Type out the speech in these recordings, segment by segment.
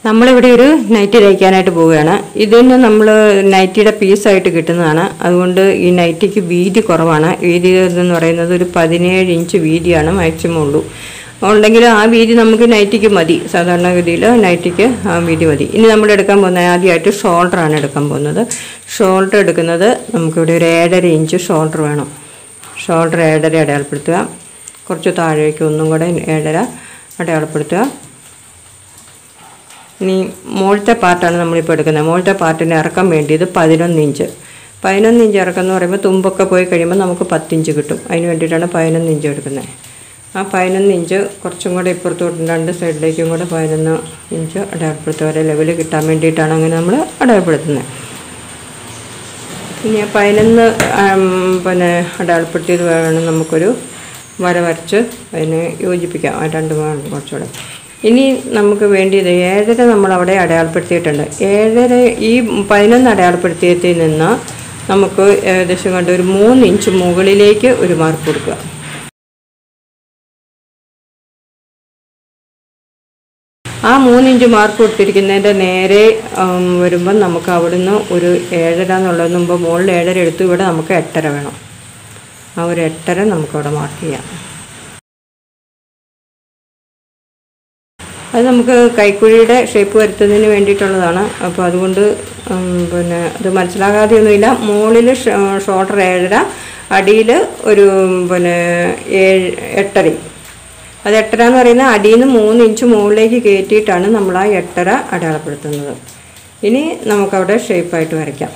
നമ്മളിവിടെ ഒരു നൈറ്റി തയ്ക്കാനായിട്ട് പോവുകയാണ്. ഇതിന് നമ്മൾ നൈറ്റിയുടെ പീസായിട്ട് കിട്ടുന്നതാണ്. അതുകൊണ്ട് ഈ നൈറ്റിക്ക് വീതി കുറവാണ്. വീതി എന്ന് പറയുന്നത് ഒരു 17 ഇഞ്ച് വീതിയാണ് മാക്സിമം ഉള്ളൂ. ഉണ്ടെങ്കിൽ ആ വീതി നമുക്ക് നൈറ്റിക്ക് മതി. സാധാരണഗതിയിൽ നൈറ്റിക്ക് ആ വീതി മതി. ഇനി നമ്മൾ എടുക്കാൻ പോകുന്നത് ആദ്യമായിട്ട് ഷോൾഡറാണ് എടുക്കാൻ പോകുന്നത്. ഷോൾഡർ എടുക്കുന്നത് നമുക്കിവിടെ ഒരു 7.5 ഇഞ്ച് ഷോൾഡർ വേണം. ഷോൾഡർ 7.5 അടയാളപ്പെടുത്തുക. കുറച്ച് താഴേക്ക് ഒന്നും കൂടെ 7.5 അടയാളപ്പെടുത്തുക. ഇനി മുകളിലത്തെ പാർട്ടാണ് നമ്മളിപ്പോൾ എടുക്കുന്നത്. മുകളിലത്തെ പാർട്ടിന് ഇറക്കം വേണ്ടിയത് 11 ഇഞ്ച്. 11 ഇഞ്ച് ഇറക്കം എന്ന് പറയുമ്പോൾ തുമ്പൊക്കെ പോയി കഴിയുമ്പോൾ നമുക്ക് 10 ഇഞ്ച് കിട്ടും. അതിന് വേണ്ടിയിട്ടാണ് 11 ഇഞ്ച് എടുക്കുന്നത്. ആ 11 ഇഞ്ച് കുറച്ചും കൂടെ ഇപ്പുറത്തോട്ടും 2 സൈഡിലേക്കും കൂടെ 11 ഇഞ്ച് അടയാളപ്പെടുത്തുക. വരെ ലെവൽ കിട്ടാൻ വേണ്ടിയിട്ടാണ് അങ്ങനെ നമ്മൾ അടയാളപ്പെടുത്തുന്നത്. ഇനി 11 അടയാളപ്പെടുത്തിയത് വേണം നമുക്കൊരു വര വരച്ച് അതിനെ യോജിപ്പിക്കാം. ആ 2 കുറച്ചുകൂടെ. ഇനി നമുക്ക് വേണ്ടിയത് 7.5 നമ്മളവിടെ അടയാളപ്പെടുത്തിയിട്ടുണ്ട്. 7.5 ഈ 11 അടയാളപ്പെടുത്തിയതിൽ നിന്ന് നമുക്ക് ഏകദേശം കണ്ട് ഒരു 3 ഇഞ്ച് മുകളിലേക്ക് ഒരു മാർക്ക് കൊടുക്കുക. ആ 3 ഇഞ്ച് മാർക്ക് കൊടുത്തിരിക്കുന്നതിൻ്റെ നേരെ വരുമ്പം നമുക്ക് അവിടുന്ന് ഒരു 7.5 എന്നുള്ളത് മുമ്പ് മുകളിൽ 7.5 എടുത്തു. ഇവിടെ നമുക്ക് 8.5 വേണം. ആ ഒരു 8.5 നമുക്കവിടെ മാർക്ക് ചെയ്യാം. അത് നമുക്ക് കൈക്കുഴിയുടെ ഷേപ്പ് വരുത്തുന്നതിന് വേണ്ടിയിട്ടുള്ളതാണ്. അപ്പോൾ അതുകൊണ്ട് അത് മനസ്സിലാകാതെയൊന്നുമില്ല. മുകളിൽ ഷോൾഡർ 7.5, അടിയിൽ ഒരു 8.5. അത് 8.5 എന്ന് പറയുന്നത് അടിയിൽ നിന്ന് 3 ഇഞ്ച് മുകളിലേക്ക് കയറ്റിയിട്ടാണ് നമ്മൾ ആ 8.5 അടയാളപ്പെടുത്തുന്നത്. ഇനി നമുക്കവിടെ ഷേപ്പായിട്ട് വരയ്ക്കാം.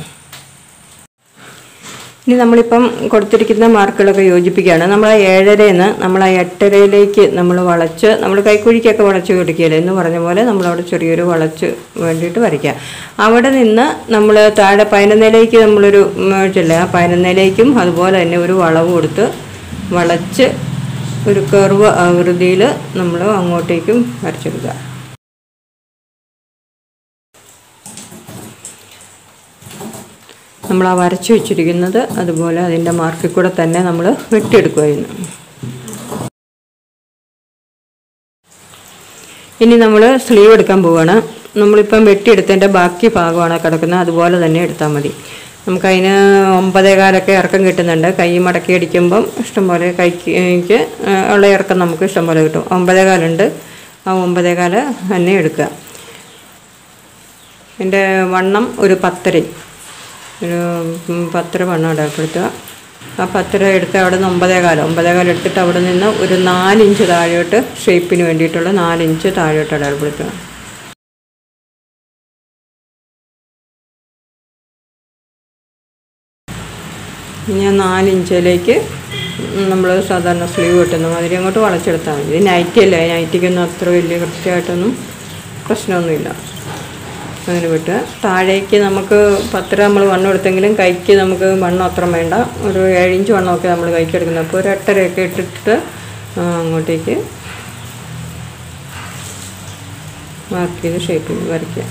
ഇനി നമ്മളിപ്പം കൊടുത്തിരിക്കുന്ന മാർക്കുകളൊക്കെ യോജിപ്പിക്കുകയാണ്. നമ്മൾ ആ 7.5 നമ്മൾ ആ 8.5യിലേക്ക് നമ്മൾ വളച്ച്, നമ്മൾ കൈക്കുഴിക്കൊക്കെ വളച്ച് കൊടുക്കുകയില്ല എന്ന് പറഞ്ഞ പോലെ നമ്മളവിടെ ചെറിയൊരു വളച്ച് വേണ്ടിയിട്ട് വരയ്ക്കുക. അവിടെ നിന്ന് നമ്മൾ താഴെ 11യിലേക്ക് നമ്മളൊരു മേടിച്ചില്ല, ആ 11യിലേക്കും അതുപോലെ തന്നെ ഒരു വളവ് കൊടുത്ത് വളച്ച് ഒരു കർവ് ആകൃതിയിൽ നമ്മൾ അങ്ങോട്ടേക്കും വരച്ചെടുക്കുക. നമ്മൾ ആ വരച്ച് വെച്ചിരിക്കുന്നത് അതുപോലെ അതിൻ്റെ മാർക്കിൽ കൂടെ തന്നെ നമ്മൾ വെട്ടിയെടുക്കുകയായിരുന്നു. ഇനി നമ്മൾ സ്ലീവ് എടുക്കാൻ പോവുകയാണ്. നമ്മളിപ്പം വെട്ടിയെടുത്തതിൻ്റെ ബാക്കി ഭാഗമാണ് കിടക്കുന്നത്. അതുപോലെ തന്നെ എടുത്താൽ മതി. നമുക്കതിന് 9.25 ഇറക്കം കിട്ടുന്നുണ്ട്. കൈ മടക്കി അടിക്കുമ്പം ഇഷ്ടംപോലെ കൈക്ക് ഉള്ള ഇറക്കം നമുക്ക് ഇഷ്ടംപോലെ കിട്ടും. 9.25 ഉണ്ട്. ആ 9.25 തന്നെ എടുക്കുക. എൻ്റെ വണ്ണം ഒരു 10.5, ഒരു 10.5 വണ്ണം അടയാളപ്പെടുത്തുക. ആ 10.5 എടുത്ത് അവിടെ നിന്ന് 9.25 എടുത്തിട്ട് അവിടെ നിന്ന് ഒരു 4 ഇഞ്ച് താഴോട്ട് ഷേപ്പിന് വേണ്ടിയിട്ടുള്ള 4 ഇഞ്ച് താഴോട്ട് അടയാളപ്പെടുത്തുക. ഇനി 4 ഇഞ്ചിലേക്ക് നമ്മൾ സാധാരണ സ്ലീവ് വെട്ടുന്ന മാതിരി അങ്ങോട്ട് വളച്ചെടുത്താൽ മതി. ഇത് നൈറ്റി അല്ലേ, നൈറ്റിക്കൊന്നും അത്ര വലിയ കൃത്യമായിട്ടൊന്നും പ്രശ്നമൊന്നുമില്ല. അങ്ങനെ വിട്ട് താഴേക്ക് നമുക്ക് 10 നമ്മൾ വണ്ണം എടുത്തെങ്കിലും കൈക്ക് നമുക്ക് വണ്ണം അത്ര വേണ്ട. ഒരു 7 ഇഞ്ച് വണ്ണമൊക്കെ നമ്മൾ കൈക്ക് എടുക്കുന്നത്. അപ്പോൾ ഒരു 8.5 ഇട്ടിട്ട് അങ്ങോട്ടേക്ക് മാർക്ക് ചെയ്ത് ഷേപ്പിൽ വരയ്ക്കുക.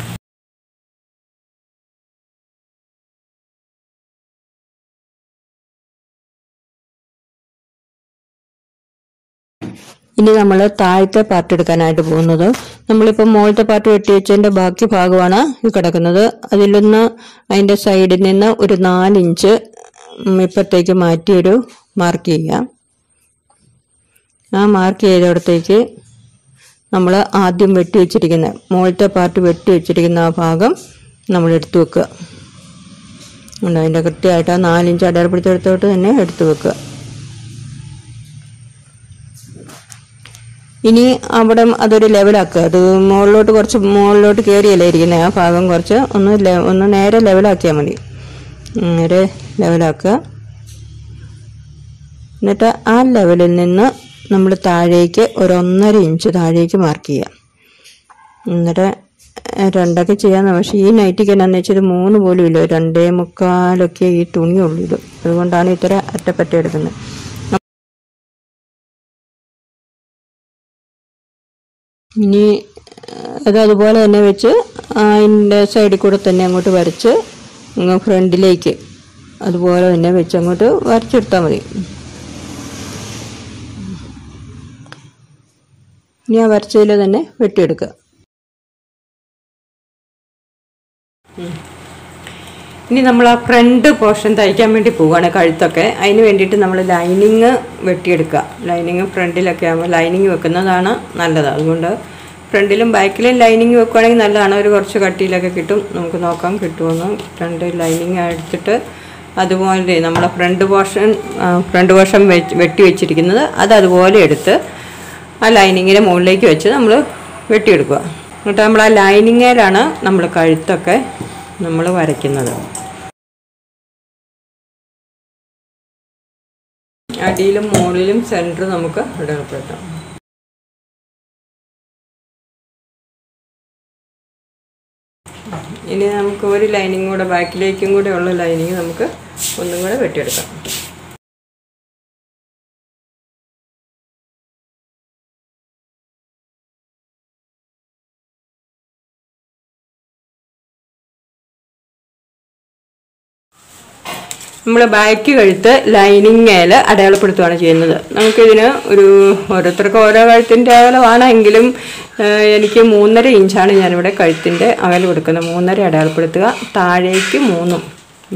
ഇനി നമ്മൾ താഴത്തെ പാർട്ട് എടുക്കാനായിട്ട് പോകുന്നത്, നമ്മളിപ്പോൾ മുകളിലത്തെ പാർട്ട് വെട്ടി വെച്ചതിൻ്റെ ബാക്കി ഭാഗമാണ് ഈ കിടക്കുന്നത്. അതിലൊന്ന് അതിൻ്റെ സൈഡിൽ നിന്ന് ഒരു 4 ഇഞ്ച് ഇപ്പത്തേക്ക് മാറ്റിയൊരു മാർക്ക് ചെയ്യുക. ആ മാർക്ക് ചെയ്തിടത്തേക്ക് നമ്മൾ ആദ്യം വെട്ടി വെച്ചിരിക്കുന്ന മുകളിലത്തെ പാർട്ട് വെട്ടി വെച്ചിരിക്കുന്ന ആ ഭാഗം നമ്മൾ എടുത്തു വെക്കുക. അതിൻ്റെ കൃത്യമായിട്ട് ആ 4 ഇഞ്ച് അടയാളപ്പെടുത്തിയെടുത്തോട്ട് തന്നെ എടുത്തു വെക്കുക. ഇനി അവിടെ അതൊരു ലെവലാക്കുക. അത് മുകളിലോട്ട് കുറച്ച് മുകളിലോട്ട് കയറിയല്ലേ ഇരിക്കുന്നത്. ആ ഭാഗം കുറച്ച് ഒന്ന് നേരെ ലെവലാക്കിയാൽ മതി. നേരെ ലെവലാക്കുക. എന്നിട്ട് ആ ലെവലിൽ നിന്ന് നമ്മൾ താഴേക്ക് ഒരു 1.5 ഇഞ്ച് താഴേക്ക് മാർക്ക് ചെയ്യുക. എന്നിട്ട് 2 ചെയ്യാമെന്ന്. പക്ഷേ ഈ നൈറ്റിക്ക് എന്നാന്ന് വെച്ചാൽ 3 പോലും ഇല്ല, 2.25 ഈ തുണിയുള്ളൂ. ഇത് അതുകൊണ്ടാണ് ഇത്ര അറ്റപ്പറ്റ എടുക്കുന്നത്. ഇനി അതുപോലെ തന്നെ വെച്ച് അതിൻ്റെ സൈഡിൽ കൂടെ തന്നെ അങ്ങോട്ട് വരച്ച് ഫ്രണ്ടിലേക്ക് അതുപോലെ തന്നെ വെച്ച് അങ്ങോട്ട് വരച്ചെടുത്താൽ മതി. ഇനി ആ വരച്ചതിൽ തന്നെ വെട്ടിയെടുക്കുക. ഇനി നമ്മൾ ആ ഫ്രണ്ട് പോർഷൻ തയ്ക്കാൻ വേണ്ടി പോവുകയാണ്, കഴുത്തൊക്കെ. അതിന് വേണ്ടിയിട്ട് നമ്മൾ ലൈനിങ് വെട്ടിയെടുക്കുക. ലൈനിങ് ഫ്രണ്ടിലൊക്കെ ആകുമ്പോൾ ലൈനിങ് വെക്കുന്നതാണ് നല്ലത്. അതുകൊണ്ട് ഫ്രണ്ടിലും ബാക്കിലും ലൈനിങ് വെക്കുകയാണെങ്കിൽ നല്ലതാണ്. ഒരു കുറച്ച് കട്ടിയിലൊക്കെ കിട്ടും. നമുക്ക് നോക്കാം കിട്ടുമെന്ന്. ഫ്രണ്ട് ലൈനിങ് എടുത്തിട്ട് അതുപോലെ നമ്മളെ ഫ്രണ്ട് പോർഷൻ വെട്ടി വെച്ചിരിക്കുന്നത് അതുപോലെ എടുത്ത് ആ ലൈനിങ്ങിൻ്റെ മുകളിലേക്ക് വെച്ച് നമ്മൾ വെട്ടിയെടുക്കുക. എന്നിട്ട് നമ്മൾ ആ ലൈനിങ്ങിലാണ് നമ്മൾ കഴുത്തൊക്കെ നമ്മൾ വരയ്ക്കുന്നത്. അടിയിലും മുകളിലും സെൻറ്റർ നമുക്ക് അടയാളപ്പെടുത്താം. ഇനി നമുക്ക് ഒരു ലൈനിങ് കൂടെ, ബാക്കിലേക്കും കൂടെ ഉള്ള ലൈനിങ് നമുക്ക് ഒന്നും കൂടെ വെട്ടിയെടുക്കാം. നമ്മൾ ബാക്ക് കഴുത്ത് ലൈനിങ്ങേൽ അടയാളപ്പെടുത്തുകയാണ് ചെയ്യുന്നത്. നമുക്കിതിന് ഓരോരുത്തർക്ക് ഓരോ കഴുത്തിൻ്റെ അകലമാണ്. എങ്കിലും എനിക്ക് 3.5 ഇഞ്ചാണ് ഞാനിവിടെ കഴുത്തിൻ്റെ അകലം കൊടുക്കുന്നത്. 3.5 അടയാളപ്പെടുത്തുക. താഴേക്ക് 3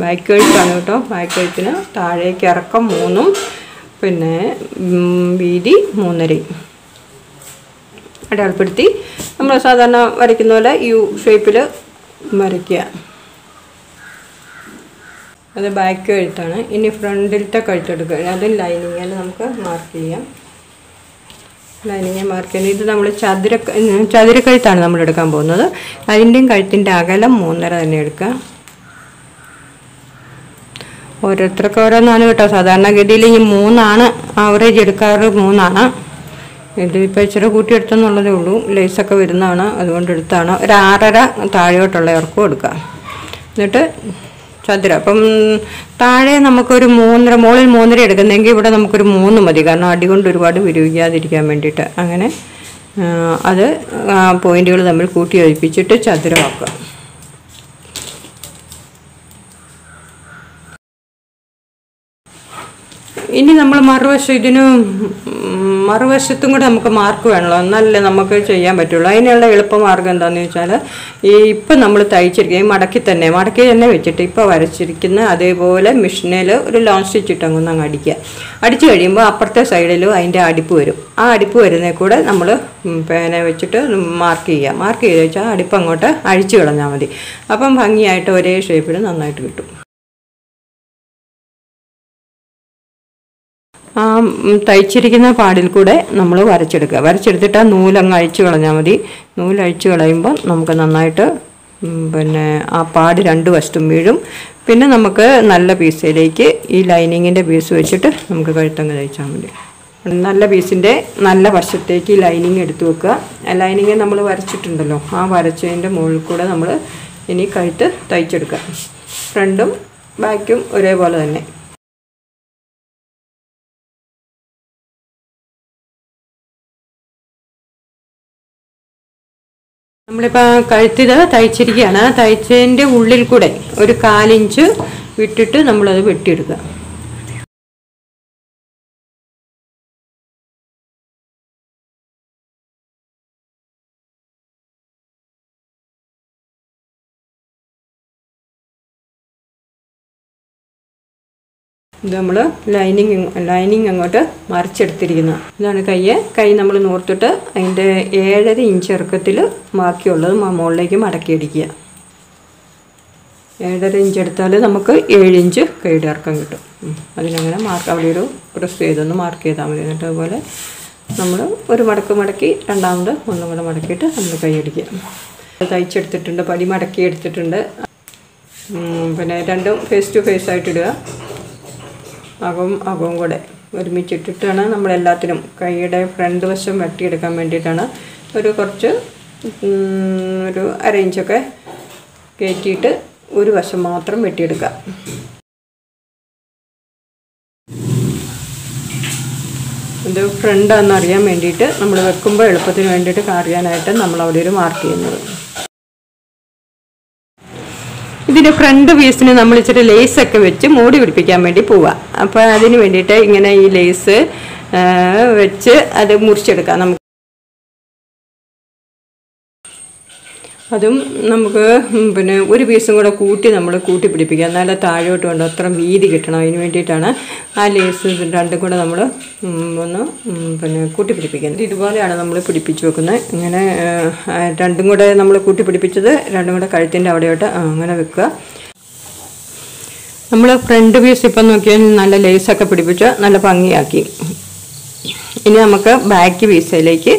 ബാക്ക് കഴുത്താണ് കേട്ടോ. ബാക്ക് കഴുത്തിന് താഴേക്ക് ഇറക്കം 3, പിന്നെ വീതി 3.5 അടയാളപ്പെടുത്തി നമ്മൾ സാധാരണ വരയ്ക്കുന്ന പോലെ യു ഷേപ്പിൽ വരയ്ക്കുക. അത് ബാക്ക് കഴുത്താണ്. ഇനി ഫ്രണ്ടിലത്തെ കഴുത്തെടുക്കുക. അതും ലൈനിങ്ങിൽ നമുക്ക് മാർക്ക് ചെയ്യാം. ലൈനിങ് മാർക്ക് ചെയ്യുന്നത് ഇത് നമ്മൾ ചതുരക്കഴുത്താണ് നമ്മൾ എടുക്കാൻ പോകുന്നത്. അതിൻ്റെയും കഴുത്തിൻ്റെ അകലം 3.5 തന്നെ എടുക്കുക. ഓരോരുത്തർക്ക് ഓരോന്നാണ് കേട്ടോ. സാധാരണഗതിയിൽ ഈ 3 ആവറേജ് എടുക്കാറ് 3. ഇതിപ്പോൾ ഇച്ചിരി കൂട്ടിയെടുത്തെന്നുള്ളതേ ഉള്ളൂ. ലേസൊക്കെ വരുന്നതാണ്, അതുകൊണ്ട് എടുത്താണ്. ഒരു 6.5 താഴോട്ടുള്ള ഇറക്കവും എടുക്കുക. എന്നിട്ട് ചതുരം. അപ്പം താഴെ നമുക്കൊരു 3.5, മുകളിൽ 3.5 എടുക്കുന്നെങ്കിൽ ഇവിടെ നമുക്കൊരു 3 മതി. കാരണം അടി കൊണ്ട് ഒരുപാട് വിരിവിക്കാതിരിക്കാൻ വേണ്ടിയിട്ട്. അങ്ങനെ അത് പോയിന്റുകൾ തമ്മിൽ കൂട്ടി യോജിപ്പിച്ചിട്ട് ചതുരമാക്കുക. ഇനി നമ്മൾ മറുവശത്തും കൂടെ നമുക്ക് മാർക്ക് വേണമല്ലോ, എന്നല്ലേ നമുക്ക് ചെയ്യാൻ പറ്റുള്ളൂ. അതിനുള്ള എളുപ്പമാർഗ്ഗം എന്താണെന്ന് വെച്ചാൽ, ഇപ്പം നമ്മൾ തയ്ച്ചിരിക്കുക മടക്കി തന്നെ വെച്ചിട്ട് ഇപ്പോൾ വരച്ചിരിക്കുന്ന അതേപോലെ മെഷീനിൽ ഒരു ലോങ് സ്റ്റിച്ച് ഇട്ടങ്ങ് അടിക്കുക. അടിച്ചു കഴിയുമ്പോൾ അപ്പുറത്തെ സൈഡിലും അതിൻ്റെ അടിപ്പ് വരും. ആ അടിപ്പ് വരുന്നതിൽ കൂടെ നമ്മൾ പേന വെച്ചിട്ട് മാർക്ക് ചെയ്ത് വെച്ചാൽ അടിപ്പ് അങ്ങോട്ട് അഴിച്ചു കളഞ്ഞാൽ മതി. അപ്പം ഭംഗിയായിട്ട് ഒരേ ഷേപ്പിൽ നന്നായിട്ട് കിട്ടും. ആ തയ്ച്ചിരിക്കുന്ന പാടിൽ കൂടെ നമ്മൾ വരച്ചെടുത്തിട്ട് ആ നൂലങ്ങ് അഴിച്ചു കളഞ്ഞാൽ മതി. നൂലഴിച്ചു കളയുമ്പോൾ നമുക്ക് നന്നായിട്ട് പിന്നെ ആ പാട് 2 വശത്തും വീഴും. പിന്നെ നമുക്ക് നല്ല പീസിലേക്ക് ഈ ലൈനിങ്ങിൻ്റെ പീസ് വെച്ചിട്ട് നമുക്ക് കഴുത്തങ്ങ് തയ്ച്ചാൽ മതി. നല്ല പീസിൻ്റെ നല്ല വശത്തേക്ക് ഈ ലൈനിങ് എടുത്തു വെക്കുക. ആ ലൈനിങ് നമ്മൾ വരച്ചിട്ടുണ്ടല്ലോ, ആ വരച്ചതിൻ്റെ മുകളിൽ കൂടെ നമ്മൾ ഇനി കഴുത്ത് തയ്ച്ചെടുക്കുക. ഫ്രണ്ടും ബാക്കും ഒരേപോലെ തന്നെ. നമ്മളിപ്പോൾ കഴുത്തിൽ തയ്ച്ചിരിക്കുകയാണ്. തയ്ച്ചതിൻ്റെ ഉള്ളിൽ കൂടെ ഒരു 1/4 ഇഞ്ച് വിട്ടിട്ട് നമ്മളത് വെട്ടിയെടുക്കുക. ഇത് നമ്മൾ ലൈനിങ് അങ്ങോട്ട് മറിച്ചെടുത്തിരിക്കുന്ന ഇതാണ് കൈ നമ്മൾ നൂർത്തിട്ട് അതിൻ്റെ 7.5 ഇഞ്ച് ഇറക്കത്തിൽ ബാക്കിയുള്ളത് മുകളിലേക്ക് മടക്കിയടിക്കുക. 7.5 ഇഞ്ച് എടുത്താൽ നമുക്ക് 7 ഇഞ്ച് കൈയുടെ ഇറക്കം കിട്ടും. അതിനങ്ങനെ അവിടെ ഒരു പ്രസ് ചെയ്തൊന്ന് മാർക്ക് ചെയ്താൽ മതി. എന്നിട്ട് അതുപോലെ നമ്മൾ ഒരു മടക്കി രണ്ടാമത് ഒന്നും കൂടെ മടക്കിയിട്ട് നമ്മൾ കൈ അടിക്കുക. തയ്ച്ചെടുത്തിട്ടുണ്ട്, പടി മടക്കി എടുത്തിട്ടുണ്ട്. പിന്നെ രണ്ടും ഫേസ് ടു ഫേസ് ആയിട്ടിടുക. അകവും കൂടെ ഒരുമിച്ചിട്ടിട്ടാണ് നമ്മളെല്ലാത്തിനും കൈയുടെ ഫ്രണ്ട് വശം വെട്ടിയെടുക്കാൻ വേണ്ടിയിട്ടാണ്. കുറച്ച് ഒരു 1/2 ഇഞ്ചൊക്കെ കയറ്റിയിട്ട് ഒരു വശം മാത്രം വെട്ടിയെടുക്കുക. ഇത് ഫ്രണ്ടാണെന്ന് അറിയാൻ വേണ്ടിയിട്ട് നമ്മൾ വെക്കുമ്പോൾ എളുപ്പത്തിന് വേണ്ടിയിട്ട് അറിയാനായിട്ട് നമ്മൾ അവിടെ ഒരു മാർക്ക് ചെയ്യുന്നത്. ഇതിൻ്റെ ഫ്രണ്ട് പീസിന് നമ്മൾ ഇച്ചിരി ലേസൊക്കെ വെച്ച് മൂടി പിടിപ്പിക്കാൻ വേണ്ടി പോവുക. അപ്പോൾ അതിന് വേണ്ടിയിട്ട് ഇങ്ങനെ ഈ ലേസ് വെച്ച് അത് മുറിച്ചെടുക്കാം. നമുക്ക് അതും നമുക്ക് പിന്നെ ഒരു പീസും കൂടെ നമ്മൾ കൂട്ടി പിടിപ്പിക്കുക. എന്നാലും താഴോട്ട് കൊണ്ട് അത്ര വീതി കിട്ടണം. അതിന് വേണ്ടിയിട്ടാണ് ആ ലേസ് രണ്ടും കൂടെ നമ്മൾ ഒന്ന് പിന്നെ കൂട്ടി പിടിപ്പിക്കുന്നത്. ഇതുപോലെയാണ് നമ്മൾ പിടിപ്പിച്ച് വെക്കുന്നത്. ഇങ്ങനെ രണ്ടും കൂടെ നമ്മൾ കൂട്ടി പിടിപ്പിച്ചത് രണ്ടും കൂടെ കഴുത്തിൻ്റെ അവിടെയോട്ട് അങ്ങനെ വെക്കുക. നമ്മൾ ഫ്രണ്ട് പീസ് ഇപ്പം നോക്കിയാൽ നല്ല ലേസൊക്കെ പിടിപ്പിച്ച് നല്ല ഭംഗിയാക്കി. ഇനി നമുക്ക് ബാക്ക് പീസിലേക്ക്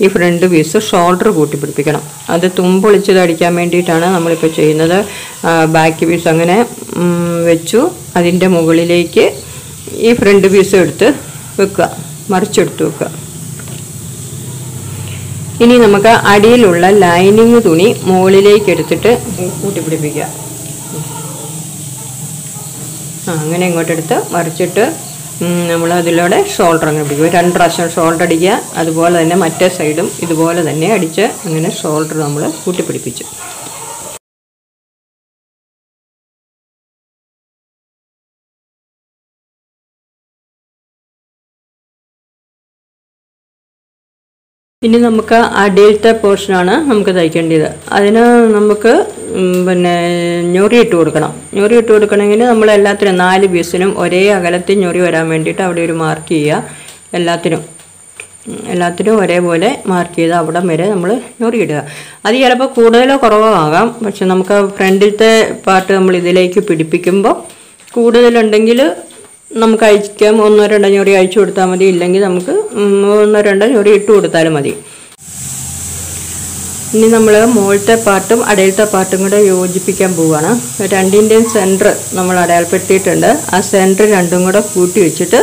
ഈ ഫ്രണ്ട് പീസ് ഷോൾഡർ കൂട്ടി പിടിപ്പിക്കണം. അത് തുമ്പൊളിച്ചത് അടിക്കാൻ വേണ്ടിയിട്ടാണ് നമ്മളിപ്പോൾ ചെയ്യുന്നത്. ബാക്ക് പീസ് അങ്ങനെ വെച്ചു. അതിൻ്റെ മുകളിലേക്ക് ഈ ഫ്രണ്ട് പീസ് എടുത്ത് വെക്കുക, മറിച്ചെടുത്ത് വെക്കുക. ഇനി നമുക്ക് അടിയിലുള്ള ലൈനിങ് തുണി മുകളിലേക്ക് എടുത്തിട്ട് കൂട്ടി പിടിപ്പിക്കുക. അങ്ങനെ ഇങ്ങോട്ടെടുത്ത് മറിച്ചിട്ട് നമ്മൾ അതിലൂടെ ഷോൾഡർ അങ്ങനെ പിടിക്കുക. 2 പ്രാവശ്യം ഷോൾഡർ അടിക്കുക. അതുപോലെ തന്നെ മറ്റേ സൈഡും ഇതുപോലെ തന്നെ അടിച്ച് അങ്ങനെ ഷോൾഡർ നമ്മൾ കൂട്ടിപ്പിടിപ്പിച്ചു. ഇനി നമുക്ക് അടിയിലത്തെ പോർഷനാണ് നമുക്ക് തയ്ക്കേണ്ടത്. അതിന് നമുക്ക് പിന്നെ ഞൊറി ഇട്ട് കൊടുക്കണം. ഞൊറി ഇട്ട് കൊടുക്കണമെങ്കിൽ നമ്മൾ എല്ലാത്തിനും 4 പീസിനും ഒരേ അകലത്തിൽ ഞൊറി വരാൻ വേണ്ടിയിട്ട് അവിടെ ഒരു മാർക്ക് ചെയ്യുക. എല്ലാത്തിനും ഒരേപോലെ മാർക്ക് ചെയ്ത് അവിടെ വരെ നമ്മൾ ഞൊറി ഇടുക. അത് ചിലപ്പോൾ കൂടുതലോ കുറവോ ആകാം. പക്ഷെ നമുക്ക് ഫ്രണ്ടിലത്തെ പാർട്ട് നമ്മൾ ഇതിലേക്ക് പിടിപ്പിക്കുമ്പോൾ കൂടുതലുണ്ടെങ്കിൽ നമുക്ക് അയക്കാം. 1-2 ഞൊറി അയച്ചു കൊടുത്താൽ മതി. ഇല്ലെങ്കിൽ നമുക്ക് 1-2 ഞൊറി ഇട്ട് കൊടുത്താലും മതി. ഇനി നമ്മൾ മുകളിലത്തെ പാർട്ടും അടിയിലത്തെ പാർട്ടും കൂടെ യോജിപ്പിക്കാൻ പോവുകയാണ്. രണ്ടിൻ്റെയും സെൻറ്റർ നമ്മൾ അടയാളപ്പെടുത്തിയിട്ടുണ്ട്. ആ സെൻറ്റർ രണ്ടും കൂടെ കൂട്ടി വെച്ചിട്ട്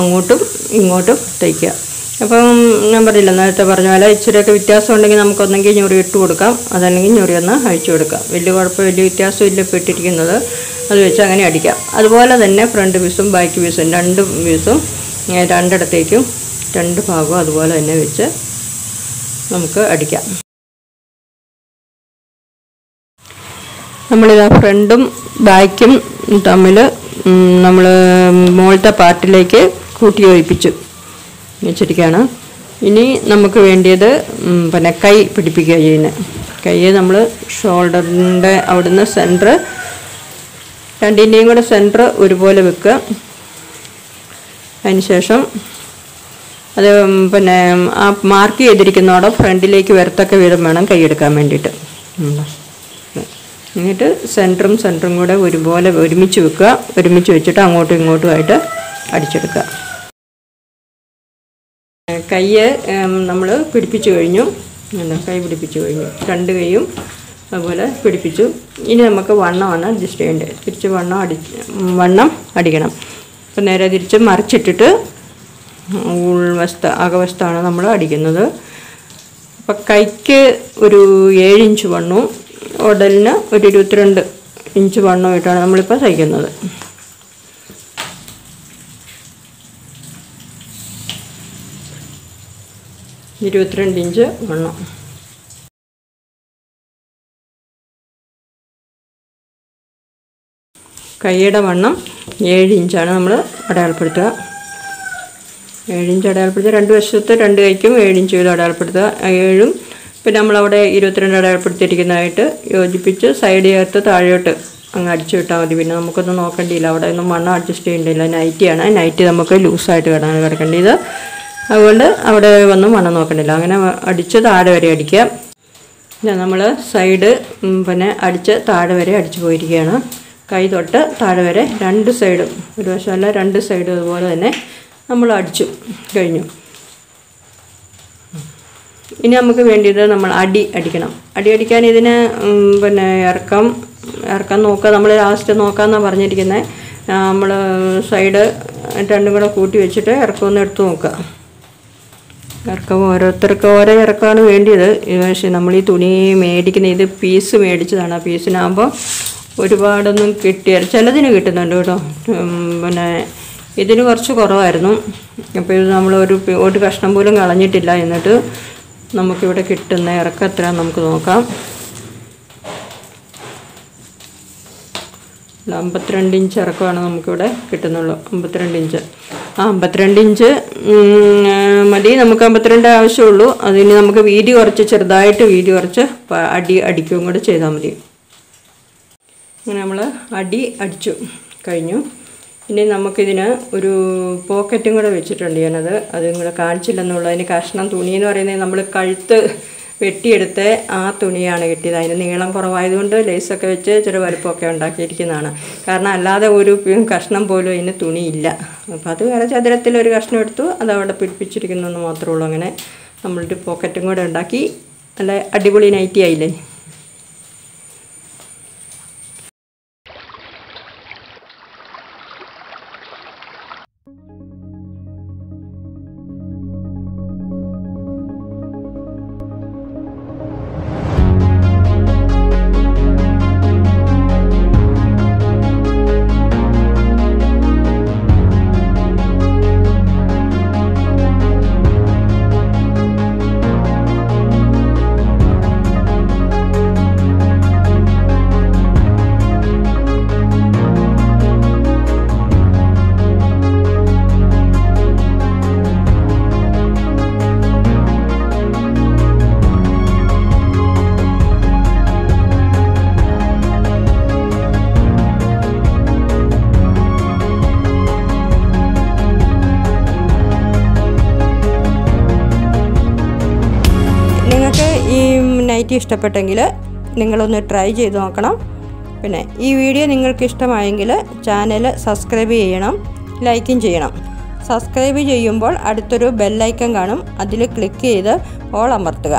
അങ്ങോട്ടും ഇങ്ങോട്ടും തയ്ക്കുക. അപ്പം ഞാൻ പറഞ്ഞില്ല, നേരത്തെ പറഞ്ഞ പോലെ ഇച്ചിരിയൊക്കെ വ്യത്യാസം ഉണ്ടെങ്കിൽ നമുക്കൊന്നെങ്കിൽ ഞൊറി ഇട്ട് കൊടുക്കാം, അതല്ലെങ്കിൽ ഞൊറി ഒന്ന് അഴിച്ചു കൊടുക്കാം. വലിയ വ്യത്യാസമില്ല ഇപ്പോൾ ഇട്ടിരിക്കുന്നത്. അത് വെച്ച് അങ്ങനെ അടിക്കാം. അതുപോലെ തന്നെ ഫ്രണ്ട് പീസും ബാക്ക് പീസും 2 പീസും 2 ഇടത്തേക്കും 2 ഭാഗവും അതുപോലെ തന്നെ വെച്ച് നമുക്ക് അടിക്കാം. നമ്മളിതാ ഫ്രണ്ടും ബാക്കും തമ്മിൽ നമ്മൾ മുകളിലത്തെ പാർട്ടിലേക്ക് കൂട്ടി യോജിപ്പിച്ചു വെച്ചിരിക്കുകയാണ്. ഇനി നമുക്ക് വേണ്ടിയത് പിന്നെ കൈ പിടിപ്പിക്കുക ചെയ്യുന്നത്. കൈ നമ്മൾ ഷോൾഡറിൻ്റെ അവിടുന്ന് സെൻറ്റർ രണ്ടിൻ്റെയും കൂടെ സെൻറ്റർ ഒരുപോലെ വെക്കുക. അതിനുശേഷം അത് പിന്നെ ആ മാർക്ക് ചെയ്തിരിക്കുന്നതോടെ ഫ്രണ്ടിലേക്ക് വരത്തക്ക വിധം വേണം കൈ എടുക്കാൻ വേണ്ടിയിട്ട്. എന്നിട്ട് സെൻറ്ററും കൂടെ ഒരുപോലെ ഒരുമിച്ച് വെക്കുക. ഒരുമിച്ച് വെച്ചിട്ട് അങ്ങോട്ടും ഇങ്ങോട്ടുമായിട്ട് അടിച്ചെടുക്കുക. കൈ നമ്മൾ പിടിപ്പിച്ചു കഴിഞ്ഞു. കൈ പിടിപ്പിച്ചു കഴിഞ്ഞു. 2 കൈയും അതുപോലെ പിടിപ്പിച്ചു. ഇനി നമുക്ക് വണ്ണമാണ് അഡ്ജസ്റ്റ് ചെയ്യേണ്ടത്. തിരിച്ച് വണ്ണം അടിക്കണം. അപ്പോൾ നേരെ തിരിച്ച് മറിച്ചിട്ടിട്ട് അകവശത്താണ് നമ്മൾ അടിക്കുന്നത്. അപ്പം കൈക്ക് ഒരു 7 ഇഞ്ച് വണ്ണവും ഉടലിന് ഒരു 22 ഇഞ്ച് വണ്ണമായിട്ടാണ് നമ്മളിപ്പോൾ തയ്ക്കുന്നത്. ഇഞ്ച് വണ്ണം. കൈയുടെ വണ്ണം 7 ഇഞ്ചാണ് നമ്മൾ അടയാളപ്പെടുത്തുക. 7 ഇഞ്ച് അടയാളപ്പെടുത്തുക. 2 വശത്ത് 2 കൈക്കും 7 ഇഞ്ച് വീതം അടയാളപ്പെടുത്തുക. 7ഉം പിന്നെ നമ്മളവിടെ 22 അടയാളപ്പെടുത്തിയിരിക്കുന്നതായിട്ട് യോജിപ്പിച്ച് സൈഡ് ചേർത്ത് താഴോട്ട് അങ്ങ് അടിച്ചു വിട്ടാൽ മതി. പിന്നെ നമുക്കൊന്നും നോക്കേണ്ടിയില്ല. അവിടെ ഒന്നും വണ്ണം അഡ്ജസ്റ്റ് ചെയ്യേണ്ടിയില്ല. നൈറ്റിയാണ്. നൈറ്റി നമുക്ക് ലൂസായിട്ട് കിടക്കേണ്ടത്. അതുകൊണ്ട് അവിടെ ഒന്നും വണ്ണം നോക്കണ്ടില്ല. അങ്ങനെ അടിച്ച് താഴെ വരെ അടിക്കുക. പിന്നെ നമ്മൾ സൈഡ് പിന്നെ അടിച്ച് താഴെ വരെ അടിച്ചു പോയിരിക്കുകയാണ്. കൈ തൊട്ട് താഴെ വരെ 2 സൈഡും, ഒരു വശമല്ല 2 സൈഡും അതുപോലെ തന്നെ നമ്മൾ അടിച്ചു കഴിഞ്ഞു. ഇനി നമുക്ക് വേണ്ടിയത് നമ്മൾ അടിക്കണം. അടിക്കാൻ ഇതിന് പിന്നെ ഇറക്കം നോക്കുക. നമ്മൾ ലാസ്റ്റ് നോക്കാമെന്നാണ് പറഞ്ഞിരിക്കുന്നത്. നമ്മൾ സൈഡ് 2ഉം കൂടെ കൂട്ടി വെച്ചിട്ട് ഇറക്കമൊന്ന് എടുത്ത് നോക്കുക. ഇറക്കം ഓരോരുത്തർക്ക് ഓരോ ഇറക്കമാണ് വേണ്ടിയത്. പക്ഷേ നമ്മൾ ഈ തുണി മേടിക്കുന്ന ഇത് പീസ് മേടിച്ചതാണ്. ആ പീസിനാകുമ്പോൾ ഒരുപാടൊന്നും കിട്ടിയാൽ ചിലതിന് കിട്ടുന്നുണ്ട് കേട്ടോ. പിന്നെ ഇതിന് കുറച്ച് കുറവായിരുന്നു. അപ്പോൾ ഇത് നമ്മൾ ഒരു കഷ്ണം പോലും കളഞ്ഞിട്ടില്ല. എന്നിട്ട് നമുക്കിവിടെ കിട്ടുന്ന ഇറക്കം എത്ര നമുക്ക് നോക്കാം. 52 ഇഞ്ച് ഇറക്കമാണ് നമുക്കിവിടെ കിട്ടുന്നുള്ളൂ. 52 ഇഞ്ച്. 52 ഇഞ്ച് മതി. നമുക്ക് 52 ആവശ്യമുള്ളൂ. അതിന് നമുക്ക് വീതി കുറച്ച് ചെറുതായിട്ട് വീതി കുറച്ച് അടിക്കുകയും കൂടെ ചെയ്താൽ മതി. അങ്ങനെ നമ്മൾ അടിച്ചു കഴിഞ്ഞു. ഇനി നമുക്കിതിന് ഒരു പോക്കറ്റും കൂടെ വെച്ചിട്ടുണ്ട് ഞാനത്. അതും കൂടെ കാണിച്ചില്ലെന്നുള്ളതിന് കഷ്ണം തുണി എന്ന് പറയുന്നത് നമ്മൾ കഴുത്ത് വെട്ടിയെടുത്ത് ആ തുണിയാണ് കിട്ടിയത്. അതിന് നീളം കുറവായതുകൊണ്ട് ലേസൊക്കെ വെച്ച് ചെറു വലുപ്പമൊക്കെ ഉണ്ടാക്കിയിരിക്കുന്നതാണ്. കാരണം അല്ലാതെ ഒരു കഷ്ണം പോലും അതിന് തുണിയില്ല. അപ്പോൾ അത് വേറെ ചതുരത്തിലൊരു കഷ്ണം എടുത്തു, അത് അവിടെ പിടിപ്പിച്ചിരിക്കുന്നു എന്ന് മാത്രമേ ഉള്ളൂ. അങ്ങനെ നമ്മളൊരു പോക്കറ്റും കൂടെ ഉണ്ടാക്കി നല്ല അടിപൊളി നൈറ്റി ആയില്ലേ. നിങ്ങൾക്ക് ഈ നൈറ്റി ഇഷ്ടപ്പെട്ടെങ്കിൽ നിങ്ങളൊന്ന് ട്രൈ ചെയ്ത് നോക്കണം. പിന്നെ ഈ വീഡിയോ നിങ്ങൾക്ക് ഇഷ്ടമായെങ്കിൽ ചാനൽ സബ്സ്ക്രൈബ് ചെയ്യണം, ലൈക്കും ചെയ്യണം. സബ്സ്ക്രൈബ് ചെയ്യുമ്പോൾ അടുത്തൊരു ബെല്ലൈക്കൺ കാണും, അതിൽ ക്ലിക്ക് ചെയ്ത് ഓൾ അമർത്തുക.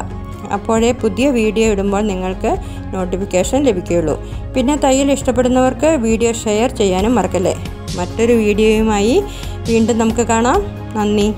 അപ്പോഴേ പുതിയ വീഡിയോ ഇടുമ്പോൾ നിങ്ങൾക്ക് നോട്ടിഫിക്കേഷൻ ലഭിക്കുകയുള്ളൂ. പിന്നെ തയ്യൽ ഇഷ്ടപ്പെടുന്നവർക്ക് വീഡിയോ ഷെയർ ചെയ്യാനും മറക്കല്ലേ. മറ്റൊരു വീഡിയോയുമായി വീണ്ടും നമുക്ക് കാണാം. നന്ദി.